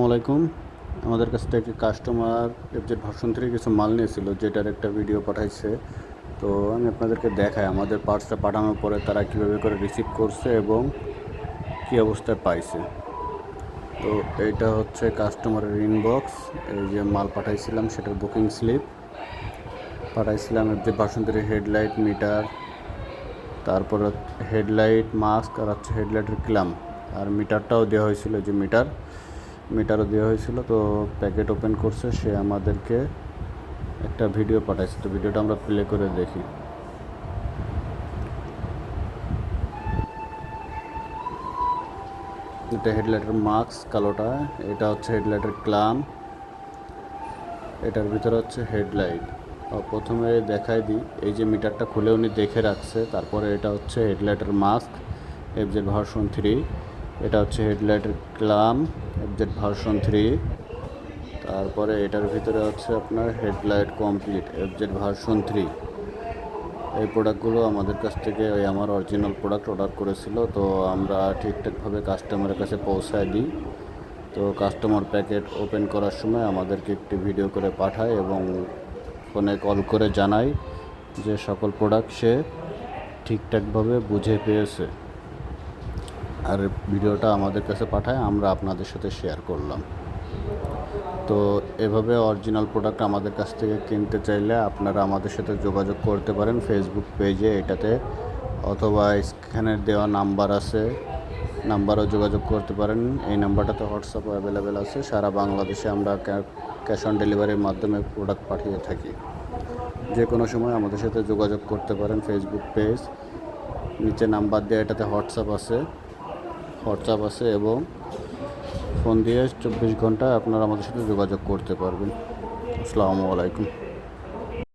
আসসালামাইকুম। আমাদের কাছ থেকে কাস্টমার এফজেড ভার্সন 3 কিছু মাল নিয়েছিল, যেটার একটা ভিডিও পাঠাইছে। তো আমি আপনাদেরকে দেখাই আমাদের পার্টসটা পাঠানোর পরে তারা কীভাবে করে রিসিভ করছে এবং কী অবস্থায় পাইছে। তো এইটা হচ্ছে কাস্টমারের ইনবক্স। এই যে মাল পাঠাইছিলাম সেটার বুকিং স্লিপ পাঠাইছিলাম। এফজেড ভার্সন 3 হেডলাইট, মিটার, তারপরে হেডলাইট মাস্ক, আর হচ্ছে হেডলাইটের ক্ল্যাম্প, আর মিটারটাও দেওয়া হয়েছিল। যে মিটারও দেওয়া হয়েছিল। তো প্যাকেট ওপেন করছে, সে আমাদেরকে একটা ভিডিও পাঠাইছে। তো ভিডিওটা আমরা প্লে করে দেখি। এটা হেডলাইটের মাস্ক কালোটা, এটা হচ্ছে হেডলাইটের ক্ল্যাম্প, এটার ভিতরে হচ্ছে হেডলাইট। প্রথমে দেখাই দিই, এই যে মিটারটা খুলে উনি দেখে রাখছে। তারপরে এটা হচ্ছে হেডলাইটের মাস্ক এফজেড ভার্সন 3, এটা হচ্ছে হেডলাইটের ক্ল্যাম্প এফজেড ভার্সন 3, তারপরে এটার ভিতরে হচ্ছে আপনার হেডলাইট কমপ্লিট এফজেড ভার্সন 3। এই প্রোডাক্টগুলো আমাদের কাছ থেকে আমার অরিজিনাল প্রোডাক্ট অর্ডার করেছিল। তো আমরা ঠিকঠাকভাবে কাস্টমারের কাছে পৌঁছায় দিই। তো কাস্টমার প্যাকেট ওপেন করার সময় আমাদেরকে একটি ভিডিও করে পাঠায় এবং ফোনে কল করে জানায় যে সকল প্রোডাক্ট সে ঠিকঠাকভাবে বুঝে পেয়েছে। আর ভিডিওটা আমাদের কাছে পাঠায়, আমরা আপনাদের সাথে শেয়ার করলাম। তো এভাবে অরিজিনাল প্রোডাক্ট আমাদের কাছ থেকে কিনতে চাইলে আপনারা আমাদের সাথে যোগাযোগ করতে পারেন ফেসবুক পেজে, এটাতে, অথবা স্ক্যানের দেওয়া নাম্বার আছে, নাম্বারও যোগাযোগ করতে পারেন। এই নাম্বারটাতে হোয়াটসঅ্যাপও অ্যাভেলেবেল আছে। সারা বাংলাদেশে আমরা ক্যাশ অন ডেলিভারির মাধ্যমে প্রোডাক্ট পাঠিয়ে থাকি। যে কোনো সময় আমাদের সাথে যোগাযোগ করতে পারেন। ফেসবুক পেজ, নিচে নাম্বার দেওয়া, এটাতে হোয়াটসঅ্যাপ আছে এবং ফোন দিয়ে 24 ঘন্টা আপনারা আমাদের সাথে যোগাযোগ করতে পারবেন। আসসালামু আলাইকুম।